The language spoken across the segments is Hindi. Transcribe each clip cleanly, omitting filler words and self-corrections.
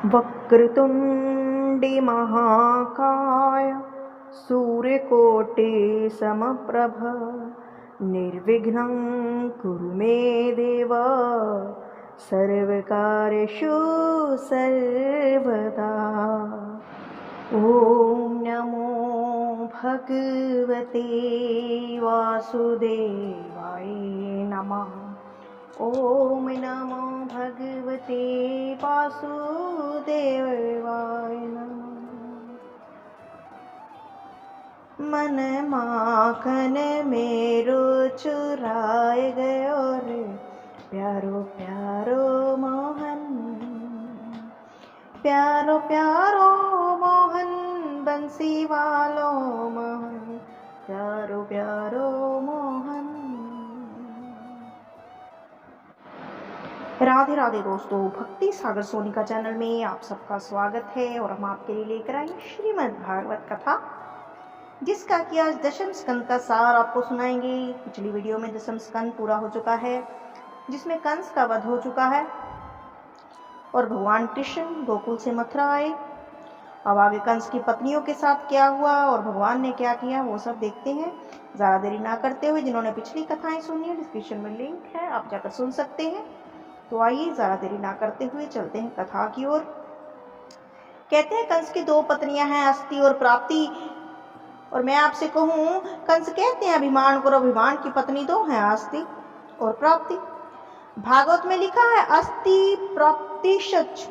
वक्रतुण्डी महाकाय सूर्यकोटि समप्रभ निर्विघ्नं कुरु मे देव सर्वकार्येषु सर्वदा। ॐ नमो भगवते वासुदेवाय नमः। ॐ नमो भगवते वासुदेवाय नमः। मन माखन मेरो चुराए गयो रे प्यारो प्यारो मोहन, प्यारो प्यारो मोहन बंसी वालो मोहन, प्यारो प्यारो मोहन। राधे राधे दोस्तों, भक्ति सागर सोनिका चैनल में आप सबका स्वागत है और हम आपके लिए लेकर आए श्रीमद् भागवत कथा, जिसका कि आज दशम स्कंद का सार आपको सुनाएंगे। पिछली वीडियो में दशम स्कंद पूरा हो चुका है, जिसमें कंस का वध हो चुका है और भगवान कृष्ण गोकुल से मथुरा आए। अब आगे कंस की पत्नियों के साथ क्या हुआ और भगवान ने क्या किया, वो सब देखते हैं। ज़्यादा देरी ना करते हुए, जिन्होंने पिछली कथाएं सुनी है डिस्क्रिप्शन में लिंक है, आप जाकर सुन सकते हैं। तो आइए ज़्यादा देरी ना करते हुए चलते हैं कथा की ओर। कहते हैं कंस की दो पत्नियां हैं, अस्ति और प्राप्ति। और मैं आपसे कहूँ, कंस कहते हैं अभिमान करो, अभिमान की पत्नी दो हैं, अस्ति और प्राप्ति। भागवत में लिखा है अस्ति प्राप्तिश्च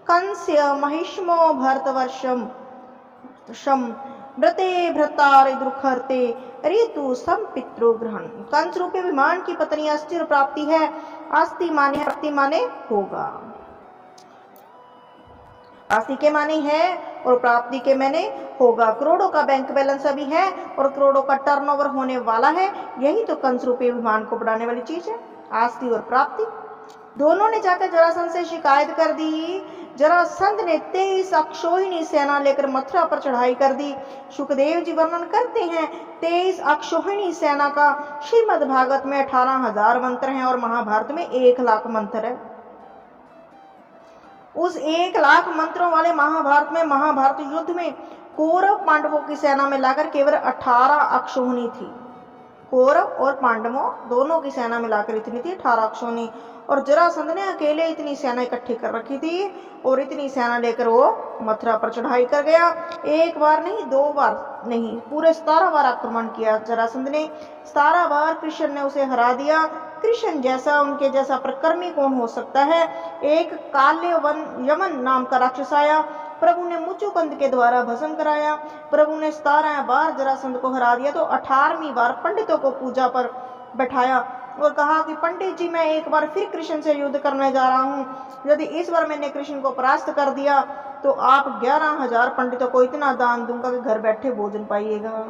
कंस्य महिष्मो भरतवर्षम शम व्रते भ्रतारे दुर्खर्ते ऋतु सम पितृग्रहण। कंस रूपी अभिमान की पत्नी अस्ति और प्राप्ति है। अस्ति माने प्राप्ति माने होगा, अस्ति के माने है और प्राप्ति के माने होगा। करोड़ों का बैंक बैलेंस अभी है और करोड़ों का टर्नओवर होने वाला है। यही तो कंस रूपी अभिमान को बढ़ाने वाली चीज है, अस्ति और प्राप्ति। दोनों ने जाकर जरासंध से शिकायत कर दी। जरासंध ने 23 अक्षौहिणी सेना लेकर मथुरा पर चढ़ाई कर दी। सुखदेव जी वर्णन करते हैं 23 अक्षौहिणी सेना का श्रीमद् भागवत में 18,000 मंत्र हैं और महाभारत में 1,00,000 मंत्र है। उस 1,00,000 मंत्रों वाले महाभारत युद्ध में कौरव पांडवों की सेना में लाकर केवल 18 अक्षौहिणी थी। कौरव और पांडवों दोनों की सेना मिलाकर इतनी थी 18 अक्षौहिणी। और जरासंध ने अकेले इतनी सेना इकट्ठी कर रखी थी और इतनी सेना लेकर वो मथुरा पर चढ़ाई कर गया। एक बार नहीं, 2 बार नहीं, पूरे 17 बार आक्रमण किया जरासंध ने। 17 बार कृष्ण ने उसे हरा दिया। कृष्ण जैसा, उनके जैसा प्रकर्मी कौन हो सकता है। एक काल्य यमन नाम का राक्षस आया, प्रभु ने मुचुकुंद के द्वारा भस्म कराया। प्रभु ने 17 बार जरासंध को हरा दिया। तो 18वीं बार पंडितों को पूजा पर बैठाया और कहा कि पंडित जी, मैं एक बार फिर कृष्ण से युद्ध करने जा रहा हूँ। यदि इस बार मैंने कृष्ण को परास्त कर दिया तो आप 11,000 पंडितों को इतना दान दूंगा कि घर बैठे भोजन पाइएगा।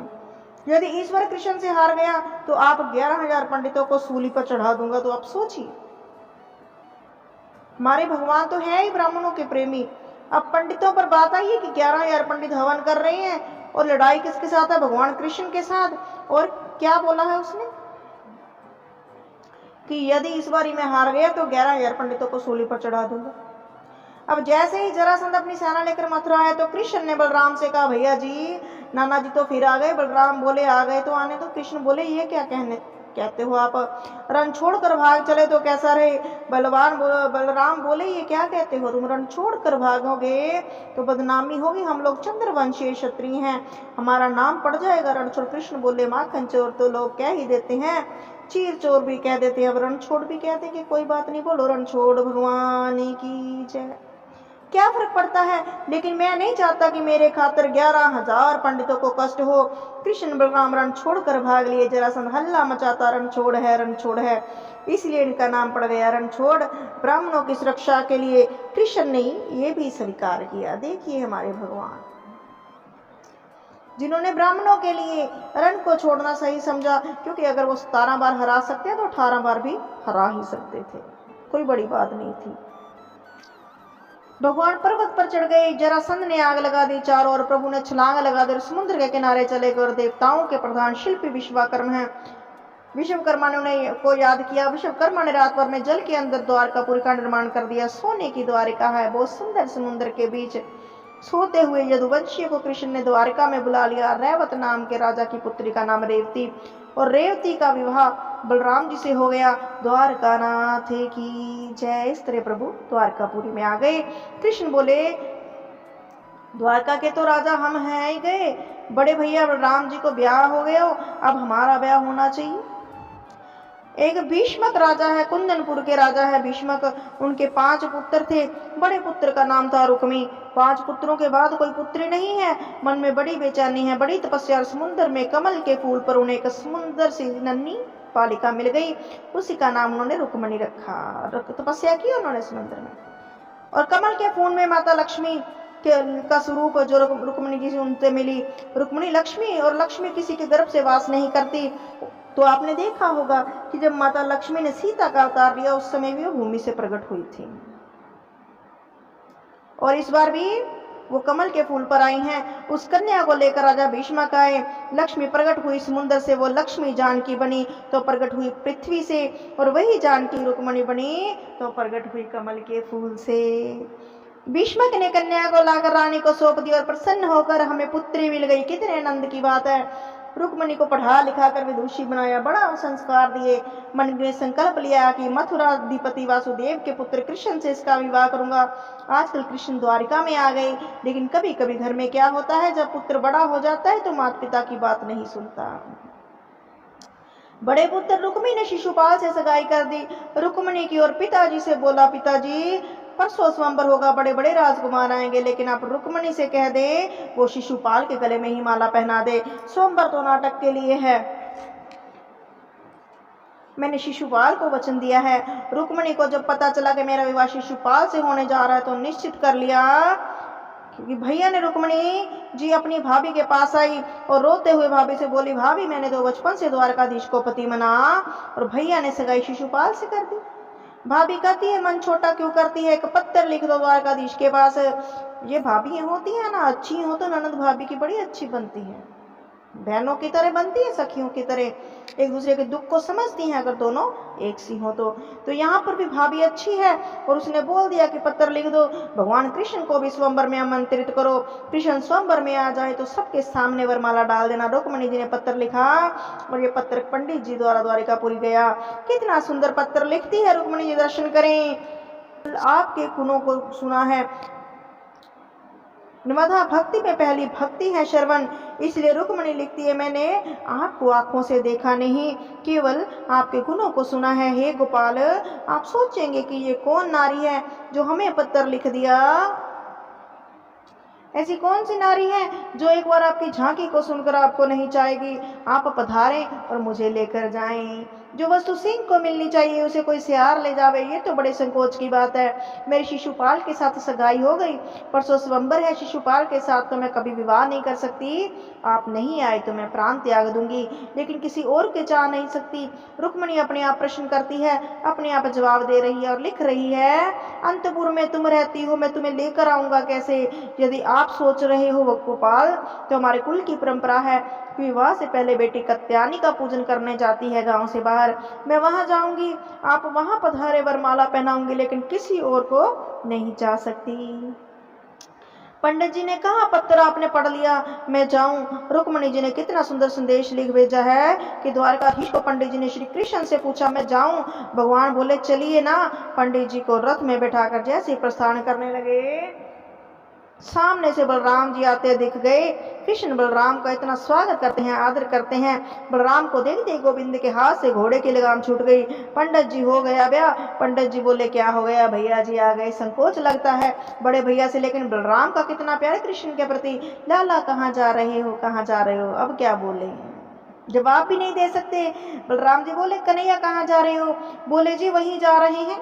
यदि इस बार कृष्ण से हार गया तो आप 11,000 पंडितों को सूली पर चढ़ा दूंगा। तो आप सोचिए, हमारे भगवान तो है ही ब्राह्मणों के प्रेमी। अब पंडितों पर बात आई है कि 11,000 पंडित हवन कर रहे हैं और लड़ाई किसके साथ है, भगवान कृष्ण के साथ। और क्या बोला है उसने कि यदि इस बार मैं हार गया तो 11,000 पंडितों को सूली पर चढ़ा दूंगा। अब जैसे ही जरासंध अपनी सेना लेकर मथुरा आए तो कृष्ण ने बलराम से कहा, भैया जी, नाना जी तो फिर आ गए। बलराम बोले, आ गए तो आने दो। कृष्ण बोले, ये क्या कहते हो आप, रण छोड़कर भाग चले तो कैसा रहे। बलराम बोले, ये क्या कहते हो तुम, रण छोड़कर भागोगे तो बदनामी होगी। हम लोग चंद्रवंशीय क्षत्रिय हैं, हमारा नाम पड़ जाएगा रण छोड़। कृष्ण बोले, माखन चोर तो लोग कह ही देते हैं, चीर चोर भी कह देते हैं, अब रण छोड़ भी कहते हैं कि कोई बात नहीं, बोलो रण छोड़ भगवान की जय। क्या फर्क पड़ता है, लेकिन मैं नहीं चाहता कि मेरे खातिर 11,000 पंडितों को कष्ट हो। कृष्ण बलराम रण छोड़कर भाग लिए। जरासंध हल्ला मचाता, रण छोड़ है, रण छोड़ है, इसलिए इनका नाम पड़ गया रण छोड़। ब्राह्मणों की सुरक्षा के लिए कृष्ण ने ये भी स्वीकार किया। देखिए हमारे भगवान, जिन्होंने ब्राह्मणों के लिए रण को छोड़ना सही समझा, क्योंकि अगर वो 17 बार हरा सकते हैं तो 18 बार भी हरा ही सकते थे, कोई बड़ी बात नहीं थी। भगवान पर्वत पर चढ़ गए। जरासंध ने आग लगा दी चारों ओर। प्रभु ने छलांग लगा दी, समुद्र के किनारे चले गए। देवताओं के प्रधान शिल्पी विश्वकर्मा हैं, विश्वकर्मा ने उन्हें को याद किया। विश्वकर्मा ने रात भर में जल के अंदर द्वारकापुरी का निर्माण कर दिया। सोने की द्वारिका है, बहुत सुंदर समुद्र के बीच। सोते हुए यदुवंशी को कृष्ण ने द्वारिका में बुला लिया। रैवत नाम के राजा की पुत्री का नाम रेवती, और रेवती का विवाह बलराम जी से हो गया। द्वारका नाथ की जय। इस तरह प्रभु द्वारकापुरी में आ गए। कृष्ण बोले, द्वारका के तो राजा हम हैं ही गए, बड़े भैया बलराम जी को ब्याह हो गया, अब हमारा ब्याह होना चाहिए। एक भीष्मक राजा है, कुंदनपुर के राजा है भीष्मक। उनके 5 पुत्र थे। बड़े पुत्र का नाम था रुक्मी। 5 पुत्रों के बाद कोई पुत्री नहीं है। मन में बड़ी बेचैनी है, बड़ी तपस्या। और समुद्र में कमल के फूल पर उन्हें एक समुद्र से नन्ही बालिका मिल गई। उसी का नाम उन्होंने रुक्मणी रखा। तपस्या की उन्होंने समुद्र में। और कमल के फूल में माता लक्ष्मी का स्वरूप जो रुक्मणी जी से उनसे मिली। रुक्मणी लक्ष्मी, और लक्ष्मी किसी के गर्भ से वास नहीं करती। तो आपने देखा होगा कि जब माता लक्ष्मी ने सीता का अवतार लिया, उस समय भी वो भूमि से प्रकट हुई थी, और इस बार भी वो कमल के फूल पर आई हैं। उस कन्या को लेकर राजा भीष्मक आए। लक्ष्मी प्रकट हुई समुद्र से, वो लक्ष्मी जानकी बनी तो प्रकट हुई पृथ्वी से, और वही जानकी रुक्मणी बनी तो प्रकट हुई कमल के फूल से। भीष्मक ने कन्या को लाकर रानी को सौंप दिया और प्रसन्न होकर हमें पुत्री मिल गई। कितने आनंद की बात है। रुक्मणी को पढ़ा लिखा कर विदुषी बनाया, बड़ा संस्कार दिए। मन में संकल्प लिया कि मथुराधिपति वासुदेव के पुत्र कृष्ण से इसका विवाह करूंगा। आजकल कृष्ण द्वारिका में आ गए, लेकिन कभी कभी घर में क्या होता है, जब पुत्र बड़ा हो जाता है तो माता पिता की बात नहीं सुनता। बड़े पुत्र रुक्मी ने शिशुपाल से सगाई कर दी। रुक्मणी की और पिताजी से बोला, पिताजी परसों स्वयंवर होगा, बड़े बड़े राजकुमार आएंगे, लेकिन आप रुक्मणी से कह दे वो शिशुपाल के गले में ही माला पहना दे। स्वयंवर तो नाटक के लिए है, मैंने शिशुपाल को वचन दिया है। रुक्मणी को जब पता चला कि मेरा विवाह शिशुपाल से होने जा रहा है तो निश्चित कर लिया, क्योंकि भैया ने रुक्मणी जी अपनी भाभी के पास आई और रोते हुए भाभी से बोली, भाभी मैंने तो बचपन से द्वारकाधीश को पति मना, और भैया ने सगाई शिशुपाल से कर दी। भाभी कहती है, मन छोटा क्यों करती है, एक पत्र लिख दो द्वारकाधीश के पास। ये भाभी होती है ना, अच्छी हो तो ननद भाभी की बड़ी अच्छी बनती है, बहनों की तरह बनती है, सखियों की तरह, एक दूसरे के दुख को समझती हैं अगर दोनों एक सी हो तो यहाँ पर भी भाभी अच्छी है। और उसने बोल दिया कि पत्र लिख दो, भगवान कृष्ण को भी स्वयंवर में आमंत्रित करो। कृष्ण स्वयंवर में आ जाए तो सबके सामने वरमाला डाल देना। रुक्मणी जी ने पत्र लिखा और ये पत्र पंडित जी द्वारा द्वारिकापुरी गया। कितना सुंदर पत्र लिखती है रुक्मणी जी, दर्शन करें। आपके गुणों को सुना है, नर्मदा भक्ति में पहली भक्ति है श्रवण, इसलिए रुक्मणी लिखती है, मैंने आपको आंखों से देखा नहीं, केवल आपके गुणों को सुना है। हे गोपाल, आप सोचेंगे कि ये कौन नारी है जो हमें पत्र लिख दिया। ऐसी कौन सी नारी है जो एक बार आपकी झांकी को सुनकर आपको नहीं चाहेगी। आप पधारें और मुझे लेकर जाएं। जो वस्तु सिंह को मिलनी चाहिए उसे कोई सियार ले जावे, ये तो बड़े संकोच की बात है। मेरी शिशुपाल के साथ सगाई हो गई, परसों स्वयंवर है शिशुपाल के साथ, तो मैं कभी विवाह नहीं कर सकती। आप नहीं आए तो मैं प्राण त्याग दूंगी, लेकिन किसी और के चाह नहीं सकती। रुक्मणी अपने आप प्रश्न करती है, अपने आप जवाब दे रही है और लिख रही है, अंतपुर में तुम रहती हो, मैं तुम्हें लेकर आऊंगा कैसे। यदि आप सोच रहे हो गोपाल, तो हमारे कुल की परंपरा है, विवाह से पहले बेटी कत्यानी का पूजन करने जाती है गांव से बाहर। मैं वहां जाऊंगी, आप वहां पधारे, वरमाला पहनाऊंगी, लेकिन किसी और को नहीं जा सकती। पंडित जी ने कहा, पत्र आपने पढ़ लिया, मैं जाऊं। रुक्मणी जी ने कितना सुंदर संदेश लिख भेजा है कि द्वारकाधीश को पंडित जी ने श्री कृष्ण से पूछा, मैं जाऊं। भगवान बोले चलिए ना। पंडित जी को रथ में बैठाकर जैसे प्रस्थान करने लगे, सामने से बलराम जी आते दिख गए। कृष्ण बलराम का इतना स्वागत करते हैं, आदर करते हैं। बलराम को देखते गोविंद के हाथ से घोड़े की लगाम छूट गई। पंडित जी हो गया ब्याह। पंडित जी बोले, क्या हो गया, भैया जी आ गए। संकोच लगता है बड़े भैया से, लेकिन बलराम का कितना प्यार कृष्ण के प्रति। लाला कहाँ जा रहे हो, कहाँ जा रहे हो, अब क्या बोले, जवाब भी नहीं दे सकते। बलराम जी बोले, कन्हैया कहाँ जा रहे हो। बोले, जी वहीं जा रहे हैं।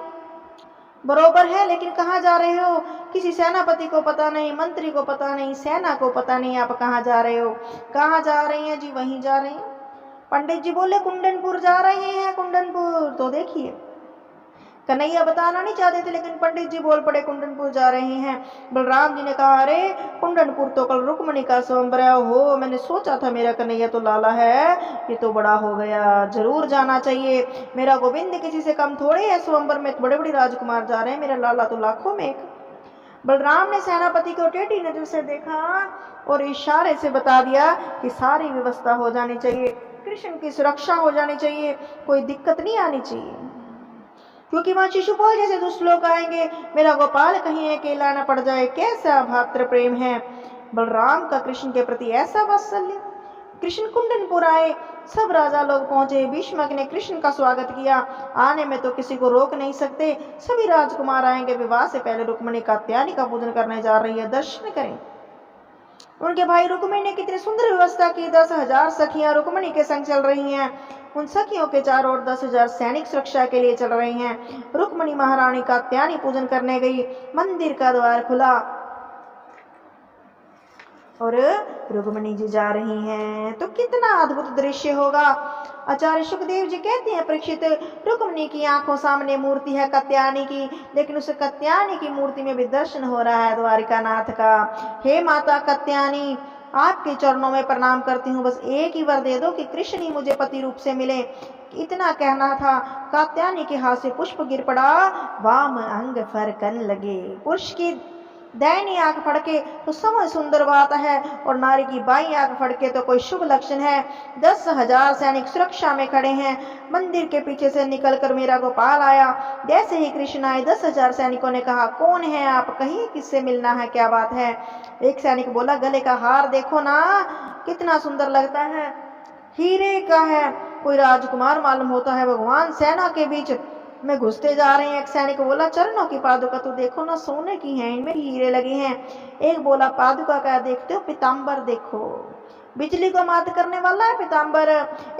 बरोबर है, लेकिन कहाँ जा रहे हो। किसी सेनापति को पता नहीं, मंत्री को पता नहीं, सेना को पता नहीं, आप कहाँ जा रहे हो। कहाँ जा रही हैं जी, वहीं जा रहे हैं। पंडित जी बोले, कुंदनपुर जा रहे हैं, कुंदनपुर। तो देखिए कन्हैया बताना नहीं चाहते थे, लेकिन पंडित जी बोल पड़े कुंदनपुर जा रहे हैं। बलराम जी ने कहा, अरे कुंदनपुर तो कल रुक्मणी का स्वयंवर है। हो, मैंने सोचा था मेरा कन्हैया तो लाला है, ये तो बड़ा हो गया, जरूर जाना चाहिए। मेरा गोविंद किसी से कम थोड़े है, स्वयंवर में बड़े बड़े राजकुमार जा रहे हैं, मेरा लाला तो लाखों में एक। बलराम ने सेनापति को टेढ़ी नजर से देखा और इशारे से बता दिया कि सारी व्यवस्था हो जानी चाहिए, कृष्ण की सुरक्षा हो जानी चाहिए, कोई दिक्कत नहीं आनी चाहिए, क्योंकि वहां शिशुपाल जैसे दुष्ट लोग आएंगे, मेरा गोपाल कहीं अकेला न पड़ जाए। कैसा भातृ प्रेम है बलराम का कृष्ण के प्रति, ऐसा वात्सल्य। कृष्ण कुंडनपुर आए, सब राजा लोग पहुंचे, भीष्मक ने कृष्ण का स्वागत किया, आने में तो किसी को रोक नहीं सकते, सभी राजकुमार आएंगे, विवाह से पहले रुक्मिणी कात्यायनी का पूजन करने जा रही है, दर्शन करें। उनके भाई रुक्मिणी ने कितनी सुंदर व्यवस्था की, 10,000 सखियां रुक्मिणी के संग चल रही हैं, उन सखियों के चारों ओर 10,000 सैनिक सुरक्षा के लिए चल रही हैं। रुक्मिणी महारानी कात्यायनी पूजन करने गई, मंदिर का द्वार खुला और रुक्मिणी जी जा रही हैं, तो कितना अद्भुत दृश्य होगा। आचार्य सुखदेव जी कहते हैं, परीक्षित, रुक्मिणी की आंखों सामने मूर्ति है कात्यायनी की, लेकिन उस कात्यायनी की मूर्ति में भी दर्शन हो रहा है द्वारिका नाथ का। हे माता कात्यायनी, आपके चरणों में प्रणाम करती हूँ, बस एक ही वर दे दो कि कृष्ण ही मुझे पति रूप से मिले। इतना कहना था, कात्यायनी के हाथ से पुष्प गिर पड़ा, वाम अंग फरकन लगे। पुरुष की दाहिनी आंख फड़के तो समय सुंदर बात है, और नारी की बाई आंख फड़के तो कोई शुभ लक्षण है। 10,000 सैनिक सुरक्षा में खड़े हैं, मंदिर के पीछे से निकलकर मेरा गोपाल आया। जैसे ही कृष्ण आए, 10,000 सैनिकों ने कहा, कौन है आप, कहीं किससे मिलना है, क्या बात है। एक सैनिक बोला, गले का हार देखो ना, कितना सुंदर लगता है, हीरे का है, कोई राजकुमार मालूम होता है। भगवान सेना के बीच में घुसते जा रहे हैं। एक सैनिक बोला, चरणों की पादुका तो देखो ना, सोने की हैं, इनमें हीरे लगे हैं। एक बोला, पादुका क्या देखते हो, पीताम्बर देखो, बिजली को मात करने वाला है पीताम्बर।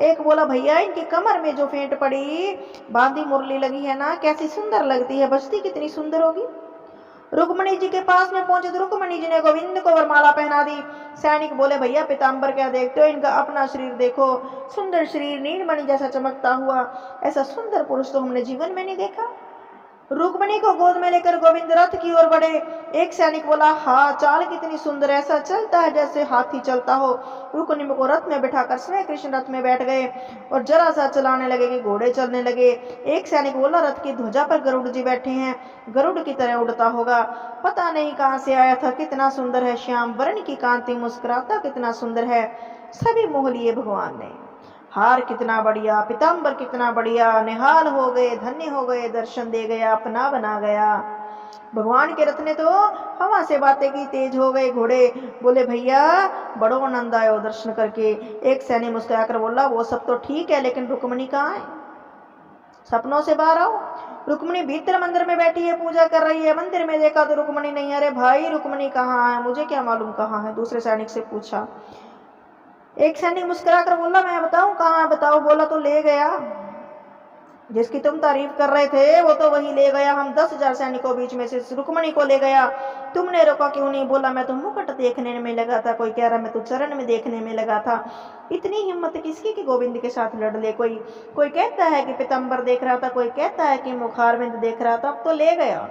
एक बोला, भैया इनकी कमर में जो फेंट पड़ी बांधी मुरली लगी है ना, कैसी सुंदर लगती है, बजती कितनी सुंदर होगी। रुक्मिणी जी के पास में पहुंचे तो रुक्मिणी जी ने गोविंद को वरमाला पहना दी। सैनिक बोले, भैया पीताम्बर क्या देखते हो, इनका अपना शरीर देखो, सुंदर शरीर नीलमणि जैसा चमकता हुआ, ऐसा सुंदर पुरुष तो हमने जीवन में नहीं देखा। रुक्मिणी को गोद में लेकर गोविंद रथ की ओर बढ़े। एक सैनिक बोला, हाँ चाल कितनी सुंदर, ऐसा चलता है जैसे हाथी चलता हो। रुक्मिणी को रथ में बिठाकर स्वयं कृष्ण रथ में बैठ गए और जरा सा चलाने लगे कि घोड़े चलने लगे। एक सैनिक बोला, रथ की ध्वजा पर गरुड़ जी बैठे हैं, गरुड़ की तरह उड़ता होगा, पता नहीं कहाँ से आया था, कितना सुंदर है, श्याम वर्ण की कांति, मुस्कुराता कितना सुंदर है। सभी मोह लिए भगवान ने, हार कितना बढ़िया, पीताम्बर कितना बढ़िया, निहाल हो गए, धन्य हो गए, दर्शन दे गया, अपना बना गया। भगवान के रथ ने तो हवा से बातें की, तेज हो गए घोड़े। बोले, भैया बड़ो आनंद आयो दर्शन करके। एक सैनिक मुस्कुराकर बोला, वो सब तो ठीक है, लेकिन रुक्मिणी कहाँ है, सपनों से बाहर आओ। रुक्मिणी भीतर मंदिर में बैठी है, पूजा कर रही है। मंदिर में देखा तो रुक्मिणी नहीं। अरे भाई रुक्मिणी कहाँ है, मुझे क्या मालूम कहाँ है, दूसरे सैनिक से पूछा। एक सैनिक मुस्कुरा कर बोला, मैं बताऊं कहाँ है, बताओ। बोला, तो ले गया, जिसकी तुम तारीफ कर रहे थे वो तो वही ले गया, हम 10,000 सैनिकों बीच में से रुक्मिणी को ले गया, तुमने रोका क्यों नहीं। बोला, मैं तो मुकुट देखने में लगा था, कोई कह रहा मैं तो चरण में देखने में लगा था। इतनी हिम्मत किसकी कि गोविंद के साथ लड़ ले। कोई कहता है कि पीताम्बर देख रहा था, कोई कहता है कि मुखारविंद देख रहा था, अब तो ले गया।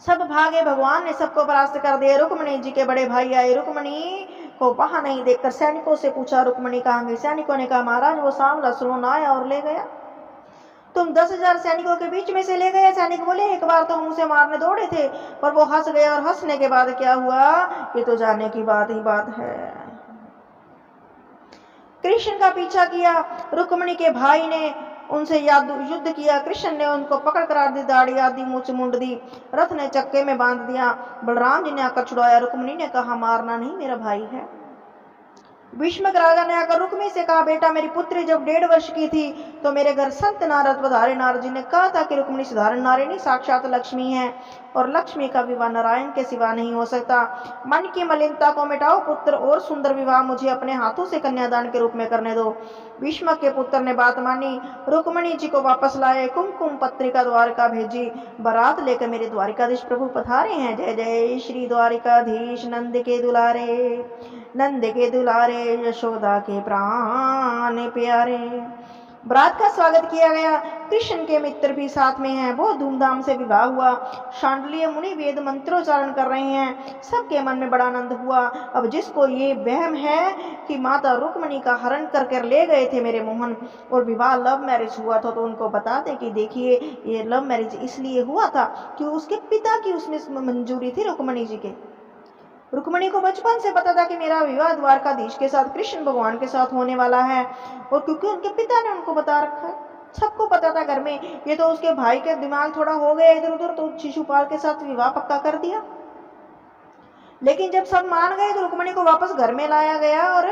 सब भागे, भगवान ने सबको परास्त कर दिया। रुक्मिणी जी के बड़े भाई आए, रुक्मिणी को वहां नहीं देखकर सैनिकों से पूछा, रुक्मिणी कहाँ गई। सैनिकों ने कहा, महाराज वो सांवला सुन आया और ले गया, तुम 10,000 सैनिकों के बीच में से ले गए। सैनिक बोले, एक बार तो हम उसे मारने दौड़े थे, पर वो हंस गया, और हंसने के बाद क्या हुआ ये तो जानने की बात ही बात है। कृष्ण का पीछा किया, रुक्मिणी के भाई ने उनसे युद्ध किया। कृष्ण ने उनको पकड़ कर आधी दाढ़ी आधी मूछ मुंड दी, रथ ने चक्के में बांध दिया। बलराम जी ने आकर छुड़ाया। रुक्मिणी ने कहा, मारना नहीं, मेरा भाई है। भीष्मक राजा ने आकर रुक्मिणी से कहा, बेटा मेरी पुत्री जब 1.5 वर्ष की थी तो मेरे घर संत नारद पधारे। नारद जी ने कहा था कि रुक्मिणी साधारण नारी नहीं, साक्षात लक्ष्मी है, और लक्ष्मी का विवाह नारायण के सिवा नहीं हो सकता। मन की मलिनता को मिटाओ, पुत्र और सुंदर विवाह मुझे अपने हाथों से कन्यादान के रूप में करने दो। भीष्मक के पुत्र ने बात मानी, रुक्मिणी जी को वापस लाए, कुमकुम पत्रिका द्वारका भेजी। बारात लेकर मेरे द्वारिकाधीश प्रभु पधारे हैं। जय जय श्री द्वारिकाधीश, नंद के दुलारे, नंद के दुलारे, यशोदा के प्राण प्यारे। बारात का स्वागत किया गया। कृष्ण के मित्र भी साथ में हैं। बहुत धूमधाम से विवाह हुआ। शांडिल्य मुनि वेद मंत्रोच्चारण कर रहे हैं। सबके मन में बड़ा आनंद हुआ। अब जिसको ये वहम है कि माता रुक्मिणी का हरण कर कर ले गए थे मेरे मोहन और विवाह लव मैरिज हुआ था, तो उनको बताते कि देखिए ये लव मैरिज इसलिए हुआ था कि उसके पिता की उसमें मंजूरी थी रुक्मिणी जी के। रुक्मिणी को बचपन से पता था कि मेरा विवाह द्वारकाधीश के साथ, कृष्ण भगवान के साथ होने वाला है, और क्योंकि उनके पिता ने उनको बता रखा है, सबको पता था घर में। ये तो उसके भाई के दिमाग थोड़ा हो गया इधर उधर, तो शिशुपाल के साथ विवाह पक्का कर दिया। लेकिन जब सब मान गए तो रुक्मिणी को वापस घर में लाया गया और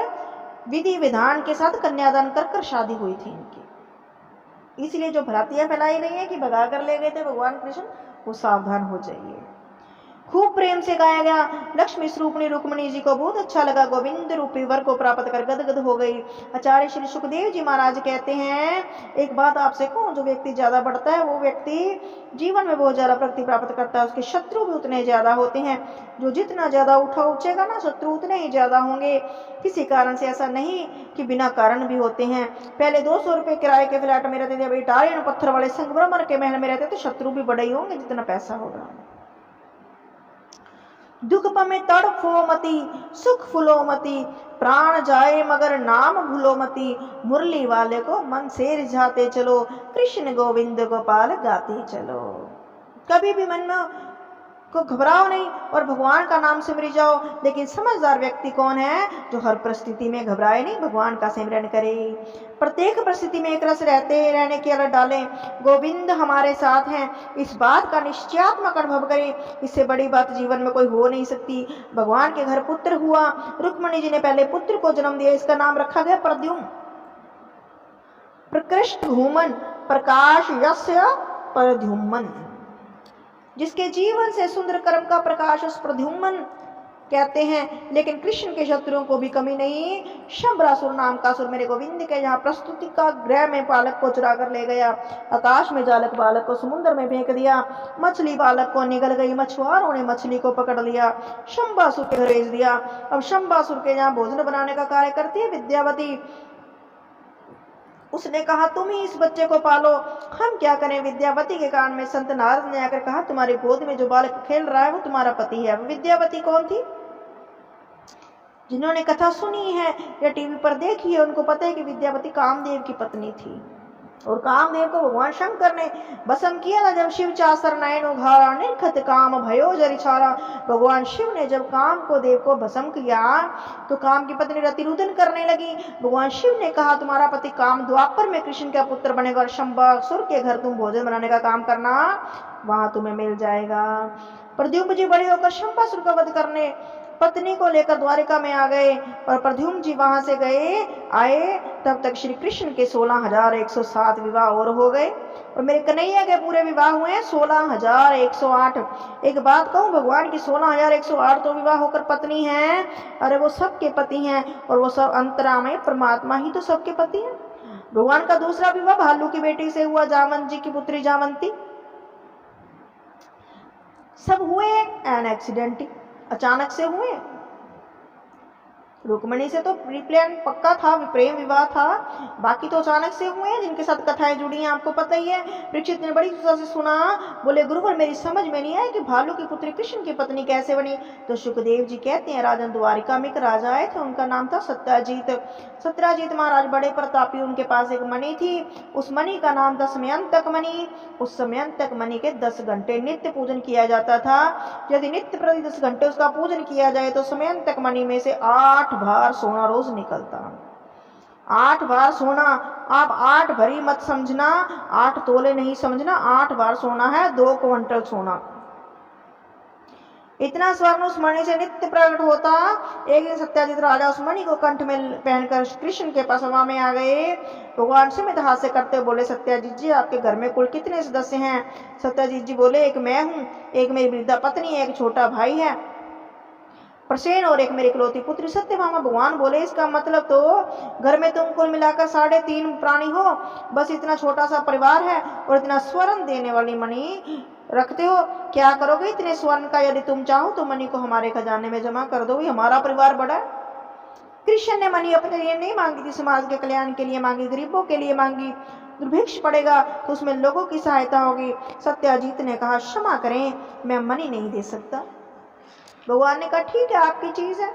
विधि विधान के साथ कन्यादान कर कर शादी हुई थी इनकी। इसलिए जो भ्रांतियां फैलाई गई है कि भगा कर ले गए थे भगवान कृष्ण, वो सावधान हो जाइए। खूब प्रेम से गाया गया। लक्ष्मी स्वरूपणी रुक्मिणी जी को बहुत अच्छा लगा। गोविंद रूपी वर को प्राप्त कर गदगद हो गई। आचार्य श्री सुखदेव जी महाराज कहते हैं, एक बात आपसे कहूं, जो व्यक्ति ज्यादा बढ़ता है वो व्यक्ति जीवन में बहुत ज्यादा प्रगति प्राप्त करता है। उसके शत्रु भी उतने ज्यादा होते हैं। जो जितना ज्यादा उठेगा ना, शत्रु उतने ही ज्यादा होंगे। किसी कारण से ऐसा नहीं कि बिना कारण भी होते हैं। पहले 200 रुपए किराए के फ्लैट में रहते थे, अभी इटालियन पत्थर वाले संगमरमर के महल में रहते, तो शत्रु भी बड़े ही होंगे जितना पैसा होगा। दुख पमे तड़फो मती, सुख फुलो मती, प्राण जाए मगर नाम भूलो मती, मुरली वाले को मन से रिझाते चलो, कृष्ण गोविंद गोपाल गाते चलो। कभी भी मन में को घबराओ नहीं और भगवान का नाम सिमरी जाओ। लेकिन समझदार व्यक्ति कौन है? जो हर परिस्थिति में घबराए नहीं, भगवान का सिमरन करे। प्रत्येक परिस्थिति में एक रस रहने की आदत डालें। गोविंद हमारे साथ हैं, इस बात का निश्चयात्मक अनुभव करें। इससे बड़ी बात जीवन में कोई हो नहीं सकती। भगवान के घर पुत्र हुआ। रुक्मिणी जी ने पहले पुत्र को जन्म दिया, इसका नाम रखा गया प्रद्युम्न। प्रकृष्ट घूमन प्रकाश यस्य प्रद्युम्न। जिसके जीवन से सुंदर कर्म का प्रकाश उस प्रद्युम्न कहते हैं। लेकिन कृष्ण के शत्रुओं को भी कमी नहीं। शंबरासुर नाम का असुर मेरे गोविंद के यहाँ प्रस्तुति का गृह में बालक को चुरा कर ले गया। आकाश में जालक बालक को समुद्र में फेंक दिया। मछली बालक को निगल गई। मछुआरों ने मछली को पकड़ लिया, शंबासुर के घर भेज दिया। अब शंबासुर के यहाँ भोजन बनाने का कार्य करती है विद्यावती। उसने कहा तुम ही इस बच्चे को पालो, हम क्या करें। विद्यावती के कान में संत नारद ने आकर कहा तुम्हारी गोद में जो बालक खेल रहा है वो तुम्हारा पति है। विद्यावती कौन थी? जिन्होंने कथा सुनी है या टीवी पर देखी है उनको पता है कि विद्यावती कामदेव की पत्नी थी। और कामदेव को भगवान शंकर ने भस्म किया था जब शिव चासर नयन उघारा, निर्खत काम भयो जरिछारा। भगवान शिव ने जब काम को देव को भस्म किया तो काम की पत्नी रतिरुदन करने लगी। भगवान शिव ने कहा तुम्हारा पति काम द्वापर में कृष्ण का पुत्र बनेगा और शंबासुर के घर तुम भोजन बनाने का काम करना, वहां तुम्हें मिल जाएगा। प्रद्युम्न जी बड़े होकर शंबासुर का वध करने पत्नी को लेकर द्वारिका में आ गए और प्रद्युम्न जी वहां से आए तब तक श्री कृष्ण के 16,107 विवाह और हो गए और मेरे कन्हैया के पूरे विवाह हुए हैं 16,108। एक बात कहूं, भगवान की 16,108 तो विवाह होकर पत्नी हैं। अरे वो सबके पति हैं और वो सब अंतरामय परमात्मा ही तो सबके पति हैं। भगवान का दूसरा विवाह भालू की बेटी से हुआ, जामवंत जी की पुत्री जामवंती। सब हुए एन एक्सीडेंट, अचानक से हुए। रुक्मिणी से तो प्री प्लान पक्का था, प्रेम विवाह था, बाकी तो अचानक से हुए हैं जिनके साथ कथाएं जुड़ी हैं, आपको पता ही है। परीक्षित ने बड़ी उत्साह से सुना, बोले गुरुवर मेरी समझ में नहीं आया कि भालू की पुत्री कृष्ण की पत्नी कैसे बनी। तो सुखदेव जी कहते हैं राजन द्वारिका में एक राजा आए थे, उनका नाम था सत्याजीत। सत्याजीत महाराज बड़े प्रतापी, उनके पास एक मणि थी, उस मणि का नाम था समयंतक मणि। उस समयंतक मणि के 10 घंटे नित्य पूजन किया जाता था। यदि नित्य प्रति 10 घंटे उसका पूजन किया जाए तो समयंतक मणि में से 8 बार सोना रोज निकलता। 8 बार सोना। आप 8 भरी मत समझना, 8 तोले नहीं समझना, 8 बार सोना है, 2 क्विंटल सोना। इतना स्वर्ण उस मणि से नित्य प्रकट होता। एक दिन सत्याजीत राजा उस मणि को कंठ में पहनकर कृष्ण के पास सभा में आ गए। भगवान स्मित हास्य करते बोले सत्याजीत जी आपके घर में कुल कितने सदस्य हैं? सत्याजीत जी बोले एक मैं हूँ, एक मेरी वृद्धा पत्नी है, एक छोटा भाई है प्रसेन और एक मेरी इकलौती पुत्री सत्यभामा। भगवान बोले इसका मतलब तो घर में तुम कुल मिलाकर 3.5 प्राणी हो, बस इतना छोटा सा परिवार है और इतना स्वर्ण देने वाली मणि रखते हो। क्या करोगे इतने स्वर्ण का? यदि तुम चाहो तो मणि को हमारे खजाने में जमा कर दो, हमारा परिवार बड़ा है। कृष्ण ने मणि अपने लिए नहीं मांगी थी, समाज के कल्याण के लिए मांगी, गरीबों के लिए मांगी। दुर्भिक्ष पड़ेगा तो उसमें लोगों की सहायता होगी। सत्याजीत ने कहा क्षमा करें, मैं मणि नहीं दे सकता। भगवान ने कहा ठीक है, आपकी चीज है,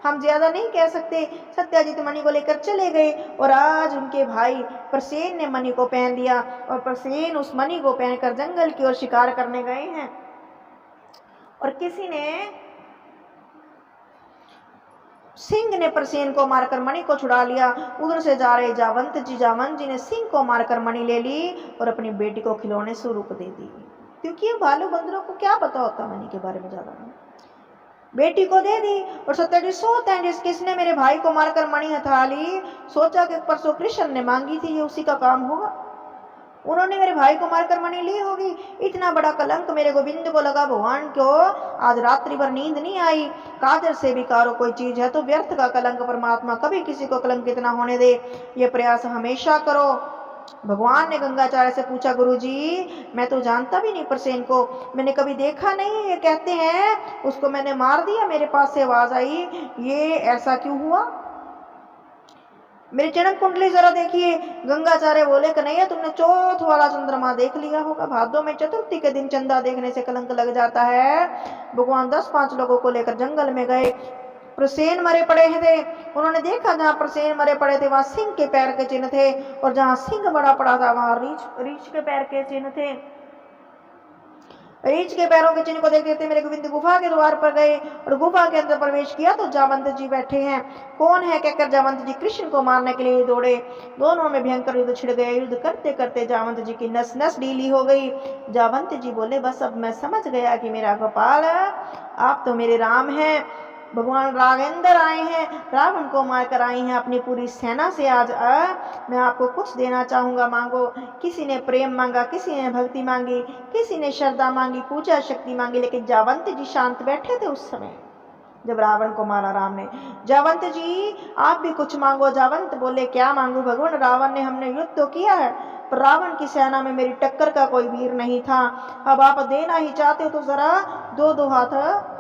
हम ज्यादा नहीं कह सकते। सत्याजीत मणि को लेकर चले गए और आज उनके भाई प्रसेन ने मणि को पहन लिया और प्रसेन उस मणि को पहनकर जंगल की ओर शिकार करने गए हैं। और किसी ने सिंह ने प्रसेन को मारकर मणि को छुड़ा लिया। उधर से जा रहे जावंत जी ने सिंह को मारकर मणि ले ली और अपनी बेटी को खिलौने स्वरूप दे दी, क्योंकि ये भालू बंदरों को क्या पता होता मणि के बारे में ज्यादा। बेटी को दे दी और सत्याजीत सोचते हैं जिस किसने मेरे भाई को मारकर मणि हथा ली, सोचा कि परसों कृष्ण ने मांगी थी, ये उसी का काम होगा, उन्होंने मेरे भाई को मारकर मणि ली होगी। इतना बड़ा कलंक मेरे गोविंद को लगा। भगवान को आज रात्रि भर नींद नहीं आई। काजर से भी कारो कोई चीज है तो व्यर्थ का कलंक परमात्मा कभी किसी को कलंकित ना होने दे, ये प्रयास हमेशा करो। भगवान ने गंगाचार्य से पूछा, गुरुजी मैं तो जानता भी नहीं प्रसेन को, मैंने कभी देखा नहीं, ये कहते हैं उसको मैंने मार दिया, मेरे पास से आवाज आई, ये ऐसा क्यों हुआ? मेरी जन्म कुंडली जरा देखिए। गंगाचार्य बोले कन्हैया तुमने चौथ वाला चंद्रमा देख लिया होगा, भादों में चतुर्थी के दिन चंदा देखने से कलंक लग जाता है। भगवान 10-5 लोगों को लेकर जंगल में गए। प्रसेन मरे पड़े थे, उन्होंने देखा जहाँ प्रसेन मरे पड़े थे वहां सिंह के पैर के चिन्ह थे, और जहाँ सिंह मरा पड़ा था वहां रीछ के पैर के चिन्ह थे। रीछ के पैरों के चिन्ह को देखते थे मेरे गोविंद गुफा के द्वार पर गए और गुफा के अंदर प्रवेश किया तो जावंत जी बैठे हैं। कौन है कहकर जावंत जी कृष्ण को मारने के लिए दौड़े। दोनों में भयंकर युद्ध छिड़ गए। युद्ध करते करते जावंत जी की नस नस ढीली हो गई। जावंत जी बोले बस अब मैं समझ गया कि मेरा गोपाल आप तो मेरे राम हैं। भगवान राघेंद्र आए हैं, रावण को मारकर आए हैं अपनी पूरी सेना से। आज मैं आपको कुछ देना चाहूंगा, मांगो। किसी ने प्रेम मांगा, किसी ने भक्ति मांगी, किसी ने श्रद्धा मांगी, पूजा शक्ति मांगी, लेकिन जावंत जी शांत बैठे थे उस समय जब रावण को मारा राम ने। जावंत जी आप भी कुछ मांगो। जावंत बोले क्या मांगू भगवान, रावण ने हमने युद्ध तो किया है पर रावण की सेना में मेरी टक्कर का कोई वीर नहीं था। अब आप देना ही चाहते हो तो जरा दो हाथ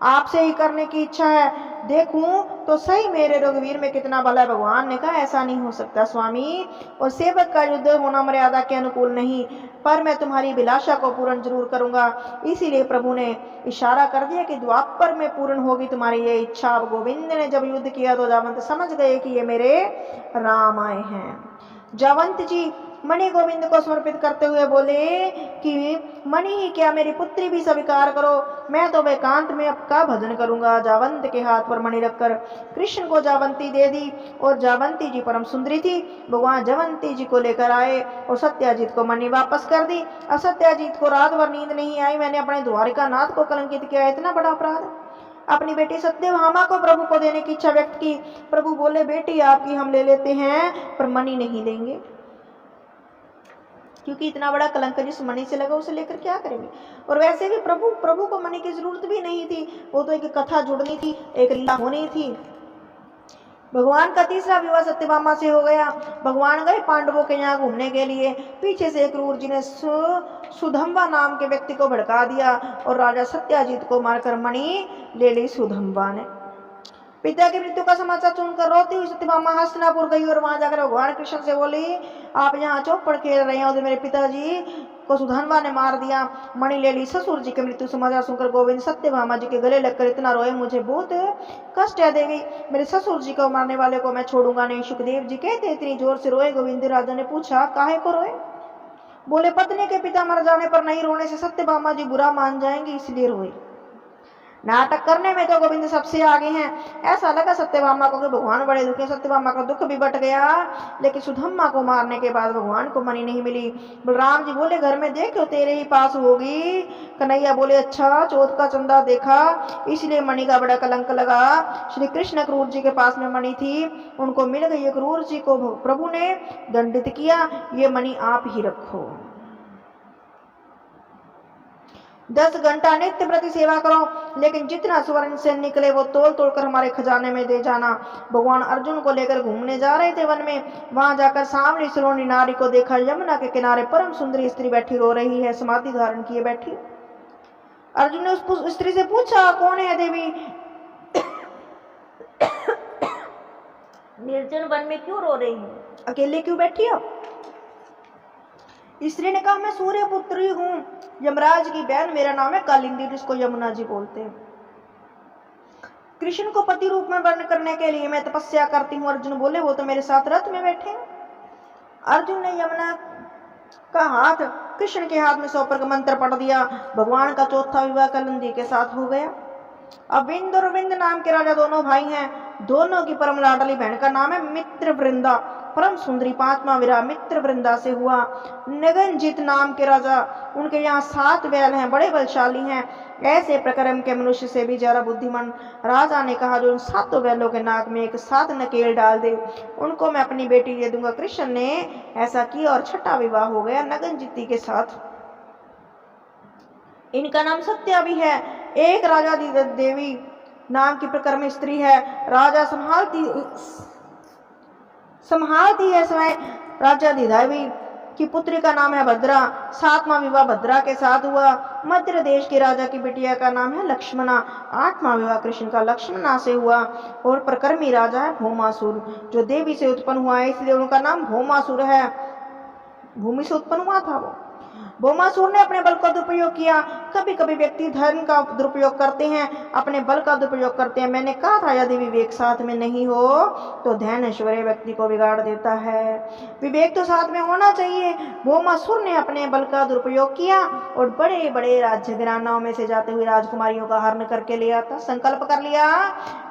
आपसे ही करने की इच्छा है, देखूं तो सही मेरे रघुवीर में कितना बल है। भगवान ने कहा ऐसा नहीं हो सकता स्वामी, और सेवक का युद्ध होना मर्यादा के अनुकूल नहीं, पर मैं तुम्हारी अभिलाषा को पूर्ण जरूर करूंगा। इसीलिए प्रभु ने इशारा कर दिया कि द्वापर में पूर्ण होगी तुम्हारी ये इच्छा। अब गोविंद ने जब युद्ध किया तो जावंत समझ गए कि ये मेरे राम आए हैं। जावंत जी मणि गोविंद को समर्पित करते हुए बोले कि मणि ही क्या मेरी पुत्री भी स्वीकार करो, मैं तो एकांत में आपका भजन करूंगा। जावंत के हाथ पर मणि रखकर कृष्ण को जावंती दे दी और जावंती जी परम सुंदरी थी। भगवान जावंती जी को लेकर आए और सत्याजीत को मणि वापस कर दी। और सत्याजीत को रात भर नींद नहीं आई, मैंने अपने द्वारिका नाथ को कलंकित किया, इतना बड़ा अपराध। अपनी बेटी सत्यभामा को प्रभु को देने की इच्छा व्यक्त की। प्रभु बोले बेटी आपकी हम ले लेते हैं पर मणि नहीं लेंगे, क्योंकि इतना बड़ा कलंक जिस मणि से लगा उसे लेकर क्या करेंगे। और वैसे भी प्रभु को मणि की जरूरत भी नहीं थी, वो तो एक कथा जुड़नी थी, एक लीला होनी थी। भगवान का तीसरा विवाह सत्यभामा से हो गया। भगवान गए पांडवों के यहाँ घूमने के लिए, पीछे से क्रूर जी ने सुधम्बा नाम के व्यक्ति को भड़का दिया और राजा सत्याजीत को मारकर मणि ले ली सुधम्बा ने। पिता की मृत्यु का समाचार सुनकर रोती हुई सत्यभामा हस्तिनापुर गई और वहां जाकर भगवान कृष्ण से बोली आप यहाँ चौपड़ खेल रहे हो, तो मेरे पिताजी को सुधन्वा ने मार दिया, मणि ले ली। ससुर जी की मृत्यु समाचार सुनकर गोविंद सत्यभामा जी के गले लगकर इतना रोए मुझे बहुत कष्ट है देवी, मेरे ससुर जी को मारने वाले को मैं छोड़ूंगा नहीं। सुखदेव जी कहते इतनी जोर से रोए। गोविंद राजा ने पूछा काहे को रोए? बोले पत्नी के पिता मर जाने पर नहीं रोने से सत्यभामा जी बुरा मान जाएंगे, इसलिए रोए। नाटक करने में तो गोविंद सबसे आगे हैं। ऐसा लगा सत्यभामा को कि भगवान बड़े दुखी। सत्यभामा का दुख भी बट गया, लेकिन सुधम्मा को मारने के बाद भगवान को मणि नहीं मिली। बलराम जी बोले घर में देखो तेरे ही पास होगी। कन्हैया बोले अच्छा चौथ का चंदा देखा इसलिए मणि का बड़ा कलंक लगा। श्री कृष्ण क्रूर जी के पास में मणि थी, उनको मिल गई। क्रूर जी को प्रभु ने दंडित किया, ये मणि आप ही रखो, 10 घंटा नित्य प्रति सेवा करो, लेकिन जितना स्वर्ण से निकले वो तोल तोड़ कर हमारे खजाने में दे जाना। भगवान अर्जुन को लेकर घूमने जा रहे थे वन में, वहां जाकर सांवली सलोनी नारी को देखा। यमुना के किनारे परम सुंदरी स्त्री बैठी रो रही है, समाधि धारण किए बैठी। अर्जुन ने उस स्त्री से पूछा कौन है देवी? निर्जन वन में क्यों रो रही हूँ, अकेले क्यों बैठी हो? स्त्री ने कहा, मैं सूर्य पुत्री हूँ, यमराज की बहन, मेरा नाम है कालिंदी, जिसको यमुना जी बोलते हैं। कृष्ण को पति रूप में वर्ण करने के लिए मैं तपस्या करती हूँ। अर्जुन बोले, वो तो मेरे साथ रथ में बैठे हैं। अर्जुन ने यमुना का हाथ कृष्ण के हाथ में सौंपकर का मंत्र पढ़ दिया। भगवान का चौथा विवाह कालिंदी के साथ हो गया। अब विंद और विंद नाम के राजा दोनों भाई हैं। दोनों की परम लाडली बहन का नाम है मित्र वृंदा। परम सुंदरी पांचवा विवाह मित्र वृंदा से हुआ। नगनजित नाम के राजा, उनके यहाँ 7 बैल हैं, बड़े बलशाली हैं। ऐसे प्रक्रम के मनुष्य से भी ज्यादा बुद्धिमान राजा ने कहा, जो उन 7 बैलों के नाक में एक 7 नकेल डाल दे, उनको मैं अपनी बेटी दे दूंगा। कृष्ण ने ऐसा किया और छठा विवाह हो गया नगनजिती के साथ। इनका नाम सत्या भी है। एक राजा देवी नाम की प्रक्रम स्त्री है। राजा संभालती है समय राजा देवी की पुत्री का नाम है भद्रा। 7वां विवाह भद्रा के साथ हुआ। मध्य देश के राजा की बिटिया का नाम है लक्ष्मणा। 8वां विवाह कृष्ण का लक्ष्मणा से हुआ। और प्रकर्मी राजा है भौमासुर, जो देवी से उत्पन्न हुआ है, इसलिए उनका नाम भौमासुर है। भूमि से उत्पन्न हुआ था वो। भौमासुर ने अपने बल का दुरुपयोग किया। कभी कभी व्यक्ति धन का दुरुपयोग करते हैं, अपने बल का दुरुपयोग करते हैं। मैंने कहा था, यदि विवेक साथ में नहीं हो तो ध्यान ऐश्वर्य व्यक्ति को बिगाड़ देता है। विवेक तो साथ में होना चाहिए। भौमासुर ने अपने बल का दुरुपयोग किया और बड़े बड़े राज्य घरानाओं में से जाते हुए राजकुमारियों का हरण करके ले आता। संकल्प कर लिया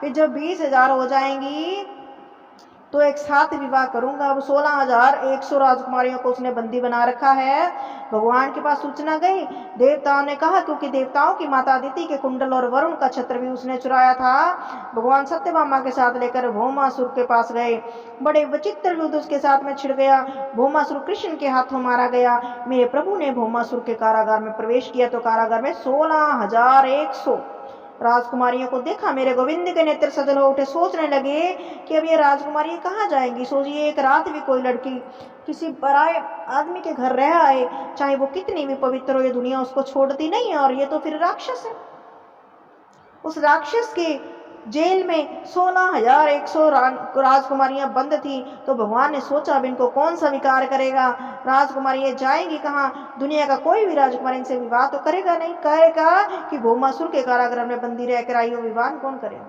कि जब 20,000 हो जाएंगी तो एक साथ विवाह करूंगा। अब 16,100 राजकुमारियों को उसने बंदी बना रखा है। भगवान के पास सूचना गई। देवताओं ने कहा, क्योंकि देवताओं की माता अदिति के कुंडल और वरुण का छत्र भी उसने चुराया था। भगवान सत्यभामा के साथ लेकर भौमासुर के पास गए। बड़े विचित्र युद्ध उसके साथ में छिड़ गया। भौमासुर कृष्ण के हाथों मारा गया। मेरे प्रभु ने भौमासुर के कारागार में प्रवेश किया तो कारागार में 16,100 राजकुमारियों को देखा। मेरे गोविंद के नेत्र सजल हो उठे। सोचने लगे कि अब ये राजकुमारी कहाँ जाएंगी। सोचिए, एक रात भी कोई लड़की किसी पराये आदमी के घर रह आए, चाहे वो कितनी भी पवित्र हो, ये दुनिया उसको छोड़ती नहीं है। और ये तो फिर राक्षस है। उस राक्षस के जेल में 16,100 राजकुमारियां बंद थी। तो भगवान ने सोचा, अब इनको कौन सा विकार करेगा। राजकुमारियां जाएंगी कहाँ? दुनिया का कोई भी राजकुमारी इनसे विवाह तो करेगा नहीं। कहेगा कि भौमासुर के कारागृह में बंदी रहकर आई हो, विवाह कौन करेगा?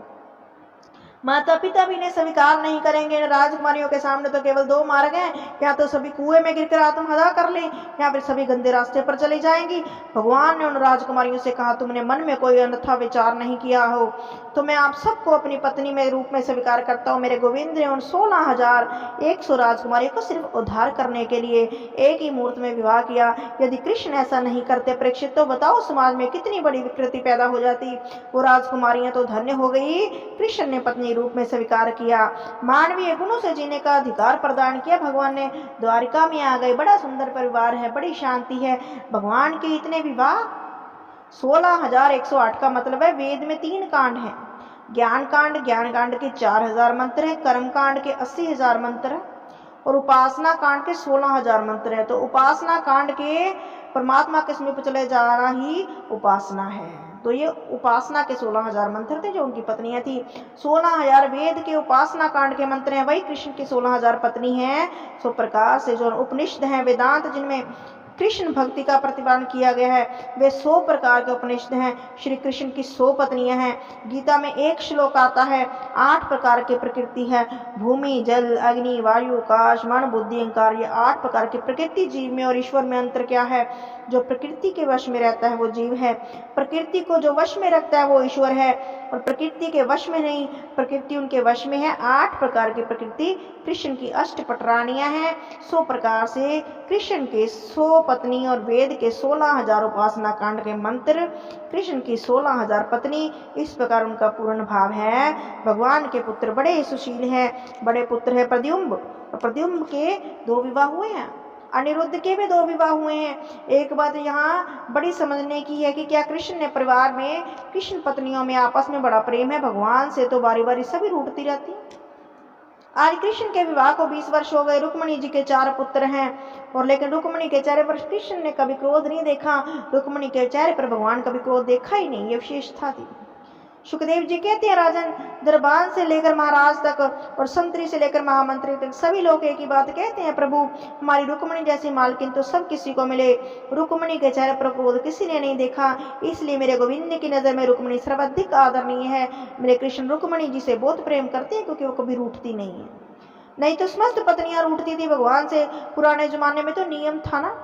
माता पिता भी इन्हें स्वीकार नहीं करेंगे। राजकुमारियों के सामने तो केवल 2 मार्ग हैं, या तो सभी कुएं में गिरकर आत्महत्या कर लें, या फिर सभी गंदे रास्ते पर चली जाएंगी। भगवान ने उन राजकुमारियों से कहा, तुमने मन में कोई अन्यथा विचार नहीं किया हो तो मैं आप सबको अपनी पत्नी में रूप में स्वीकार करता हूँ। मेरे गोविंद ने उन 16,100 राजकुमारियों को सिर्फ उद्धार करने के लिए एक ही मुहूर्त में विवाह किया। यदि कृष्ण ऐसा नहीं करते परीक्षित, तो बताओ समाज में कितनी बड़ी विकृति पैदा हो जाती। वो राजकुमारियां तो धन्य हो गई, कृष्ण ने पत्नी रूप में स्वीकार किया। मानवीय गुणों से जीने का अधिकार प्रदान किया भगवान ने। द्वारिका में आ गए। बड़ा सुंदर परिवार है, बड़ी शांति है। भगवान के इतने विवाह। 16,108 का मतलब है वेद में 3 कांड हैं। ज्ञान कांड के 4,000 मंत्र हैं, कर्म कांड के 80,000 मंत्र हैं और उपासना कांड के 16,000 मंत्र हैं। तो उपासना कांड के परमात्मा के समीप चले जाना ही उपासना है। तो ये उपासना के 16,000 मंत्र थे जो उनकी पत्नियां थी। 16,000 वेद के उपासना कांड के मंत्र हैं, वही कृष्ण की 16,000 पत्नी हैं। सो प्रकार से जो उपनिषद हैं, वेदांत जिनमें कृष्ण भक्ति का प्रतिपादन किया गया है, वे 100 प्रकार के उपनिषद हैं। श्री कृष्ण की 100 पत्नियां हैं। गीता में एक श्लोक आता है, 8 प्रकार की प्रकृति है। भूमि, जल, अग्नि, वायु, आकाश, मन, बुद्धि, अहंकार, ये 8 प्रकार की प्रकृति। जीव में और ईश्वर में अंतर क्या है? जो प्रकृति के वश में रहता है वो जीव है, प्रकृति को जो वश में रखता है वो ईश्वर है। और प्रकृति के वश में नहीं, प्रकृति उनके वश में है। 8 प्रकार की प्रकृति कृष्ण की अष्टपटरानियां हैं। 100 प्रकार से कृष्ण के 100 पत्नी और वेद के 16,000 उपासना कांड के मंत्र, कृष्ण की 16,000 पत्नी। इस प्रकार उनका पूर्ण भाव है। भगवान के पुत्र बड़े सुशील हैं। बड़े पुत्र है प्रद्युम्न। प्रद्युम्न के 2 विवाह हुए हैं। अनिरुद्ध के भी 2 विवाह हुए हैं। एक बात यहाँ बड़ी समझने की है कि क्या कृष्ण ने परिवार में, कृष्ण पत्नियों में आपस में बड़ा प्रेम है। भगवान से तो बारी बारी सभी रूठती रहती। आज कृष्ण के विवाह को 20 वर्ष हो गए। रुक्मणी जी के 4 पुत्र हैं, और लेकिन रुक्मणी के चेहरे पर कृष्ण ने कभी क्रोध नहीं देखा। रुक्मणी के चेहरे पर भगवान कभी क्रोध देखा ही नहीं। ये विशेषता थी। सुखदेव जी कहते हैं, राजन, दरबान से लेकर महाराज तक और संतरी से लेकर महामंत्री तक सभी लोग एक ही बात कहते हैं, प्रभु हमारी रुक्मणी जैसी मालकिन तो सब किसी को मिले, रुक्मणी के चेहरे पर क्रोध किसी ने नहीं देखा, इसलिए मेरे गोविंद की नजर में रुक्मणी सर्वाधिक आदरणीय है। मेरे कृष्ण रुक्मणी जी से बहुत प्रेम करते हैं क्योंकि वो कभी रूठती नहीं है, नहीं तो समस्त पत्नियां रूठती थी भगवान से। पुराने जमाने में तो नियम था ना,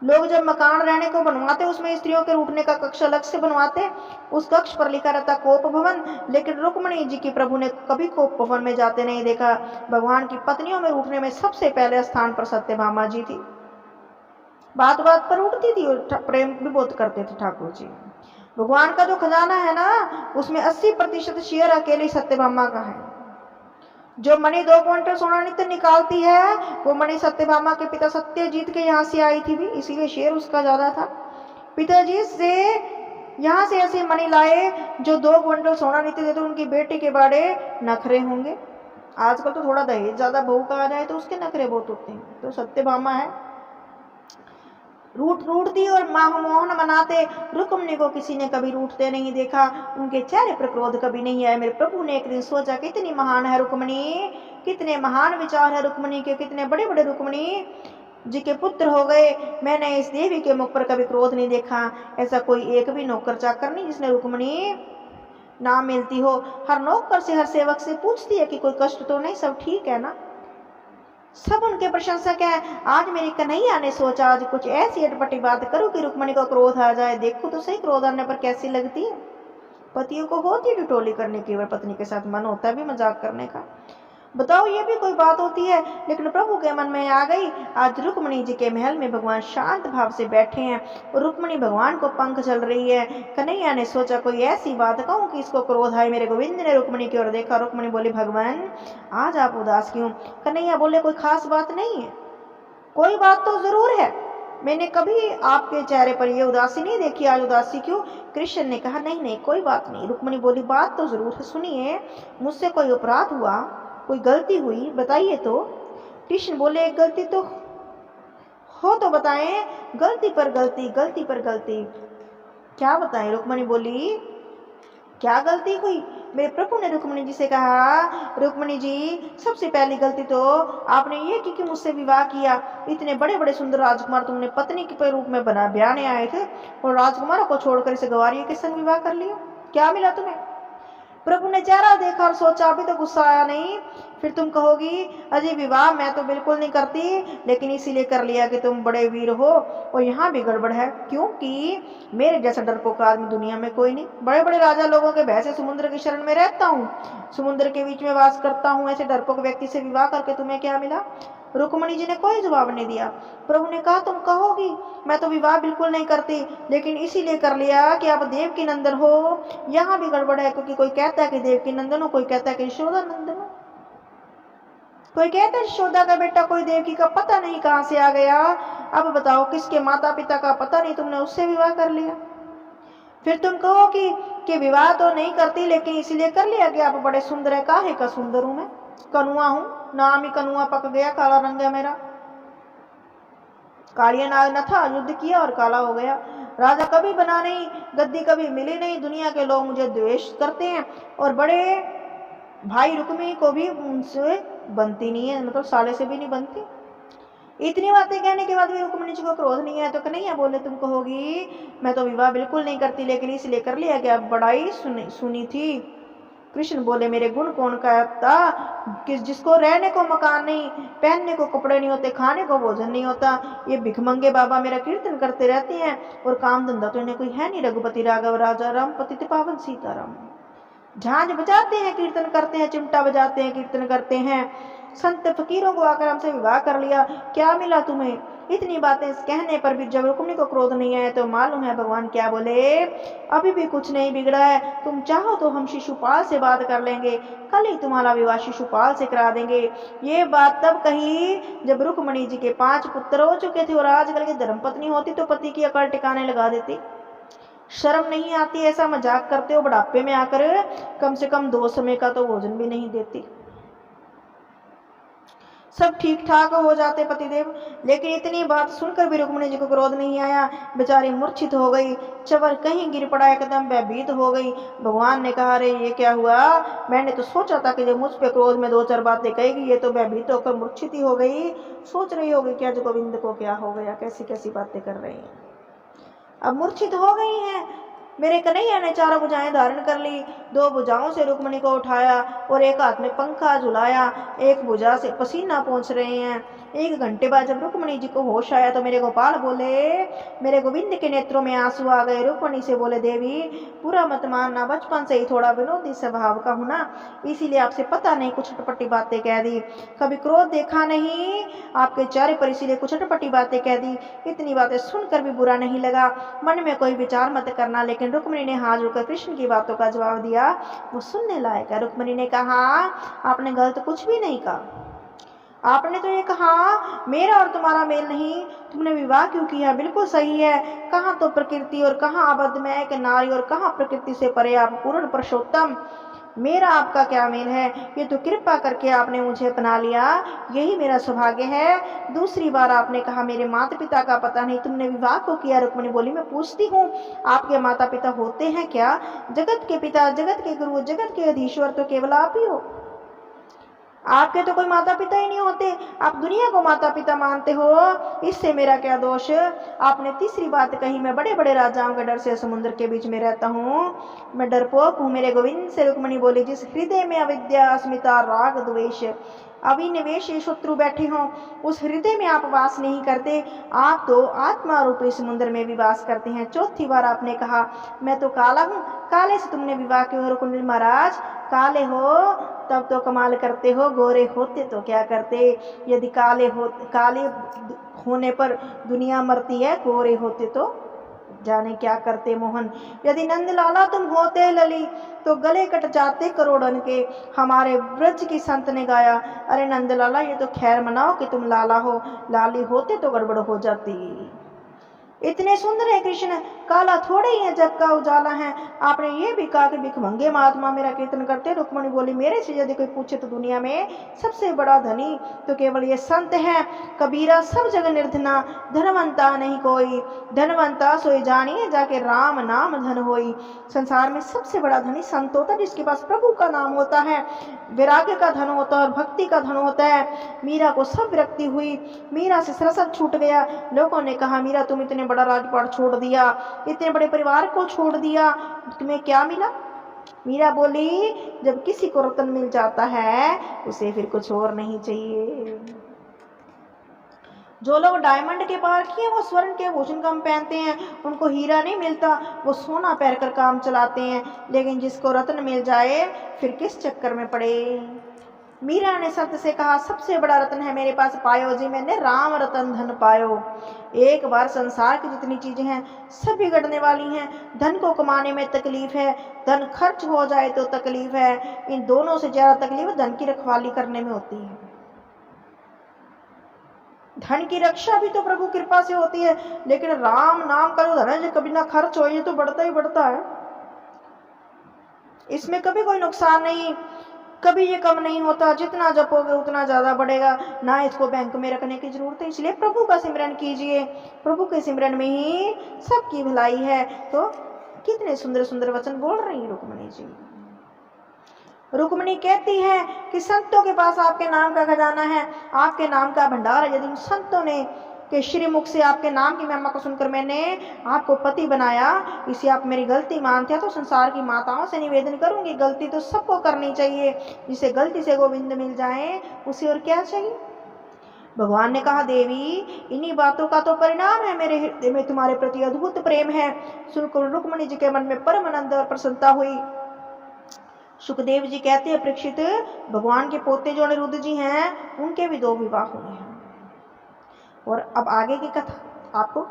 लोग जब मकान रहने को बनवाते उसमें स्त्रियों के रूठने का कक्ष अलग से बनवाते, उस कक्ष पर लिखा रहता कोप भवन, लेकिन रुक्मणी जी की प्रभु ने कभी कोप भवन में जाते नहीं देखा। भगवान की पत्नियों में रूठने में सबसे पहले स्थान पर सत्यभामा जी थी, बात बात पर उठती थी और प्रेम भी बहुत करते थे ठाकुर जी। भगवान का जो खजाना है ना, उसमें 80% शेयर अकेले सत्यभामा का है। जो मणि 2 क्विंटल सोना नित्य निकालती है, वो मणि सत्यभामा के पिता सत्यजीत के यहाँ से आई थी भी, इसीलिए शेयर उसका ज्यादा था। पिताजी से यहाँ से ऐसे मणि लाए जो 2 क्विंटल सोना नित्य देते, उनकी बेटी के बड़े नखरे होंगे। आजकल तो थोड़ा दहेज ज्यादा बहू का आ जाए तो उसके नखरे बहुत होते हैं, तो सत्यभामा है रूठती और मोहन मनाते, रुक्मणी को किसी ने कभी रूठते नहीं देखा, उनके चेहरे पर क्रोध कभी नहीं आया। मेरे प्रभु ने एक दिन सोचा, कितनी महान है रुक्मणी, कितने महान विचार है रुक्मणी के, कितने बड़े बड़े रुक्मणी जी के पुत्र हो गए। मैंने इस देवी के मुख पर कभी क्रोध नहीं देखा, ऐसा कोई एक भी नौकर चाकर नहीं जिसने रुक्मणी ना मिलती हो। हर नौकर से हर सेवक से पूछती है कि कोई कष्ट तो नहीं, सब ठीक है ना, सब उनके प्रशंसक है। आज मेरी कन्हैया ने सोचा आज कुछ ऐसी अटपटी बात करूं कि रुक्मणी को क्रोध आ जाए। देखो तो सही क्रोध आने पर कैसी लगती है। पतियों को होती ठिठोली करने की और पत्नी के साथ मन होता है भी मजाक करने का। बताओ ये भी कोई बात होती है, लेकिन प्रभु के मन में आ गई। आज रुक्मणी जी के महल में भगवान शांत भाव से बैठे हैं और रुक्मणी भगवान को पंख चल रही है। कन्हैया ने सोचा कोई ऐसी बात कहूं कि इसको क्रोध आए। मेरे गोविंद ने रुक्मणी की ओर देखा, रुक्मणी बोली, भगवान आज आप उदास क्यों? कन्हैया बोले, कोई खास बात नहीं है। कोई बात तो जरूर है, मैंने कभी आपके चेहरे पर यह उदासी नहीं देखी, आज उदासी क्यों? कृष्ण ने कहा, नहीं नहीं कोई बात नहीं। रुक्मणी बोली, बात तो जरूर है, सुनिए, मुझसे कोई अपराध हुआ, कोई गलती हुई, बताइए तो। कृष्ण बोले, एक गलती तो हो तो बताएं। गलती पर गलती, गलती पर गलती, क्या बताएं? रुक्मणी बोली, क्या गलती हुई? मेरे प्रभु ने रुक्मणी जी से कहा, रुक्मणी जी सबसे पहली गलती तो आपने ये की कि मुझसे विवाह किया। इतने बड़े बड़े सुंदर राजकुमार तुमने पत्नी के रूप में बना ब्याने आए थे और राजकुमारों को छोड़कर इसे गवारियों के संग विवाह कर लिया। क्या मिला तुम्हें? प्रभु ने चेहरा देखा और सोचा अभी तो गुस्सा आया नहीं, फिर तुम कहोगी अजय विवाह मैं तो बिल्कुल नहीं करती, लेकिन इसीलिए कर लिया कि तुम बड़े वीर हो। और यहाँ भी गड़बड़ है, क्योंकि मेरे जैसा डरपोक आदमी दुनिया में कोई नहीं। बड़े बड़े राजा लोगों के भय से समुद्र की शरण में रहता हूँ, समुद्र के बीच में वास करता हूँ, ऐसे डरपोक व्यक्ति से विवाह करके तुम्हें क्या मिला? रुक्मणी जी ने कोई जवाब नहीं दिया। प्रभु ने कहा, तुम कहोगी मैं तो विवाह बिल्कुल नहीं करती, लेकिन इसीलिए कर लिया कि आप देव की नंदन हो। यहाँ भी गड़बड़ है, क्योंकि कोई कहता है कि देव की नंदन हो, कोई कहता है कि यशोदा नंदन हो, कोई कहता है यशोदा का बेटा, कोई देवकी का पता नहीं कहां से आ गया। अब बताओ किसके माता पिता का पता नहीं, तुमने उससे विवाह कर लिया। फिर तुम कहो कि विवाह तो नहीं करती, लेकिन इसीलिए कर लिया कि आप बड़े सुंदर है। काहे का सुंदर हूं मैं? कनुआ हूं, नाम ही कनुआ पक गया, काला रंग है मेरा। कालिया नाग न था, युद्ध किया और काला हो गया। राजा कभी बना नहीं, गद्दी कभी मिली नहीं, दुनिया के लोग मुझे द्वेष करते हैं और बड़े भाई रुक्मी को भी उनसे बनती नहीं है, मतलब साले से भी नहीं बनती। इतनी बातें कहने के बाद भी रुक्मिणी जी को क्रोध नहीं है, तो कन्हैया बोले, तुम कहोगी मैं तो विवाह बिल्कुल नहीं करती, लेकिन इसलिए कर लिया कि आप बड़ाई सुनी थी। कृष्ण बोले, मेरे गुण कौन कहता कि जिसको रहने को मकान नहीं, पहनने को कपड़े नहीं होते, खाने को भोजन नहीं होता, ये भिखमंगे बाबा मेरा कीर्तन करते रहते हैं और काम धंधा तो इन्हें कोई है नहीं। रघुपति राघव राजा राम पतित पावन सीताराम, झांझ बजाते हैं कीर्तन करते हैं, चिमटा बजाते हैं कीर्तन करते हैं। संत फकीरों को आकर हमसे विवाह कर लिया, क्या मिला तुम्हें? इतनी बातें कहने पर भी जब रुक्मिणी को क्रोध नहीं आया, तो मालूम है भगवान क्या बोले, अभी भी कुछ नहीं बिगड़ा है, तुम चाहो तो हम शिशुपाल से बात कर लेंगे, कल ही तुम्हारा विवाह शिशुपाल से करा देंगे। ये बात तब कही जब रुक्मिणी जी के 5 पुत्र हो चुके थे और आजकल की धर्मपत्नी होती तो पति की अकड़ टिकाने लगा देती। शर्म नहीं आती? ऐसा मजाक करते हो, बुढ़ापे में आकर कम से कम 2 समय का तो भोजन भी नहीं देती। सब ठीक ठाक हो जाते पतिदेव। लेकिन इतनी बात सुनकर भी रुक्मिणी जी को क्रोध नहीं आया। बेचारी मूर्छित हो गई, चवर कहीं गिर पड़ा, एकदम भयभीत हो गई। भगवान ने कहा, अरे ये क्या हुआ? मैंने तो सोचा था कि जब मुझ पे क्रोध में दो चार बातें कहेगी, ये तो भयभीत होकर मूर्छित ही हो गई। सोच रही होगी कि आज गोविंद को क्या हो गया, कैसी कैसी बातें कर रही हैं। अब मूर्छित हो गई हैं। मेरे कन्हैया ने चारों भुजाएं धारण कर ली। दो भुजाओं से रुक्मिणी को उठाया और एक हाथ में पंखा झुलाया, एक भुजा से पसीना पोंछ रहे हैं। 1 घंटे बाद जब रुक्मिणी जी को होश आया तो मेरे गोपाल बोले, मेरे गोविंद के नेत्रों में आंसू आ गए। रुक्मिणी से बोले, देवी पूरा मत मानना, बचपन से ही थोड़ा विनोदी स्वभाव का हूं ना, इसीलिए आपसे पता नहीं कुछ अटपटी बातें कह दी। कभी क्रोध देखा नहीं आपके चेहरे पर, इसीलिए कुछ अटपटी बातें कह दी। इतनी बातें सुनकर भी बुरा नहीं लगा, मन में कोई विचार मत करना। लेकिन रुक्मिणी ने हाथ जोड़कर कृष्ण की बातों का जवाब दिया, वो सुनने लायक है। रुक्मिणी ने कहा, आपने गलत कुछ भी नहीं कहा। आपने तो ये कहा मेरा और तुम्हारा मेल नहीं, तुमने विवाह क्यों किया? बिल्कुल सही है। कहाँ तो प्रकृति और कहाँ अबद्ध में एक नारी और कहाँ प्रकृति से परे आप पूर्ण पुरुषोत्तम। मेरा आपका क्या मेल है? ये तो कृपा करके आपने मुझे अपना लिया, यही मेरा सौभाग्य है। दूसरी बार आपने कहा मेरे माता पिता का पता नहीं, तुमने विवाह को किया? रुक्मिणी बोली, मैं पूछती हूँ आपके माता पिता होते हैं क्या? जगत के पिता, जगत के गुरु, जगत के अधीश्वर तो केवल आप ही हो। आपके तो कोई माता पिता ही नहीं होते, आप दुनिया को माता पिता मानते हो, इससे मेरा क्या दोष? आपने तीसरी बात कही, मैं बड़े बड़े राजाओं के डर से समुद्र के बीच में रहता हूँ, मैं डरपोक हूँ मेरे गोविंद से। रुक्मिणी बोली, जिस हृदय में अविद्या, अस्मिता, राग, द्वेष, अविनिवेश शत्रु बैठे हों, उस हृदय में आप वास नहीं करते। आप तो आत्मा रूपी समुद्र में भी वास करते हैं। चौथी बार आपने कहा मैं तो काला हूँ, काले से तुमने विवाह क्यों? रुक्मिणी, महाराज काले हो तब तो कमाल करते हो, गोरे होते तो क्या करते? यदि काले होने पर दुनिया मरती है, गोरे होते तो जाने क्या करते मोहन। यदि नंद लाला तुम होते लली तो गले कट जाते करोड़न के। हमारे ब्रज की संत ने गाया, अरे नंद लाला ये तो खैर मनाओ कि तुम लाला हो, लाली होते तो गड़बड़ हो जाती। इतने सुंदर है कृष्ण, काला थोड़े ही है, जग का उजाला है। आपने ये भी कहा कि भिखमंगे महात्मा मेरा कीर्तन करते। रुक्मिणी बोली, मेरे से यदि कोई पूछे तो दुनिया में सबसे बड़ा धनी तो केवल ये संत है। कबीरा सब जग निर्धना, धनवंता नहीं कोई, धनवंता सोई जानिए जाके राम नाम धन होई। संसार में सबसे बड़ा धनी संत होता है, जिसके पास प्रभु का नाम होता है, वैराग्य का धन होता है और भक्ति का धन होता है। मीरा को सब विरक्ति हुई, मीरा से सरसत छूट गया। लोगों ने कहा, मीरा तुम इतने बड़ा राजपाट छोड़ दिया, इतने बड़े परिवार को छोड़ दिया, तुम्हें क्या मिला? मीरा बोली, जब किसी को रत्न मिल जाता है उसे फिर कुछ और नहीं चाहिए। जो लोग डायमंड के पारखी हैं वो स्वर्ण के भूषण कम पहनते हैं, उनको हीरा नहीं मिलता, वो सोना पहनकर काम चलाते हैं। लेकिन जिसको रत्न मिल जाए फिर किस चक्कर में पड़े। मीरा ने संत से कहा, सबसे बड़ा रत्न है मेरे पास पायो जी, मैंने राम रतन धन पायो। एक बार संसार की जितनी चीजें हैं सब बिगड़ने वाली हैं। धन को कमाने में तकलीफ है, धन खर्च हो जाए तो तकलीफ है, इन दोनों से ज्यादा तकलीफ धन की रखवाली करने में होती है। धन की रक्षा भी तो प्रभु कृपा से होती है, लेकिन राम नाम का जो धन है कभी ना खर्च हो, ये तो बढ़ता ही बढ़ता है, इसमें कभी कोई नुकसान नहीं, कभी ये कम नहीं होता। जितना जपोगे उतना ज्यादा बढ़ेगा, ना इसको बैंक में रखने की जरूरत है। इसलिए प्रभु का सिमरन कीजिए, प्रभु के सिमरन में ही सबकी भलाई है। तो कितने सुंदर सुंदर वचन बोल रही है रुक्मिणी जी। रुक्मिणी कहती है कि संतों के पास आपके नाम का खजाना है, आपके नाम का भंडार है। यदि उन संतों ने कि श्रीमुख से आपके नाम की महिमा को सुनकर मैंने आपको पति बनाया, इसे आप मेरी गलती मानते हैं तो संसार की माताओं से निवेदन करूंगी, गलती तो सबको करनी चाहिए, जिसे गलती से गोविंद मिल जाए उसे और क्या चाहिए। भगवान ने कहा, देवी इन्हीं बातों का तो परिणाम है, मेरे हृदय में तुम्हारे प्रति अद्भुत प्रेम है। सुनकर रुक्मिणी जी के मन में परम आनंद और प्रसन्नता हुई। सुखदेव जी कहते हैं, परीक्षित भगवान के पोते जो अनिरुद्ध जी हैं उनके भी 2 विवाह हुए हैं। और अब आगे की कथा आपको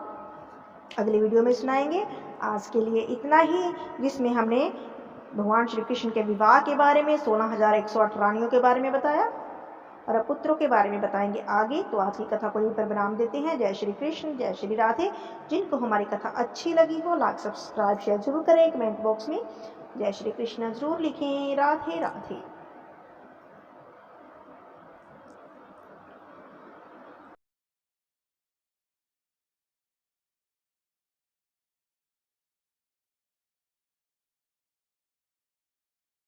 अगले वीडियो में सुनाएंगे। आज के लिए इतना ही, जिसमें हमने भगवान श्री कृष्ण के विवाह के बारे में, 16,108 रानियों के बारे में बताया और अब पुत्रों के बारे में बताएंगे आगे। तो आज की कथा को यहीं पर विराम देते हैं। जय श्री कृष्ण, जय श्री राधे। जिनको हमारी कथा अच्छी लगी हो लाइक सब्सक्राइब शेयर जरूर करें, कमेंट बॉक्स में जय श्री कृष्ण जरूर लिखें। राधे राधे।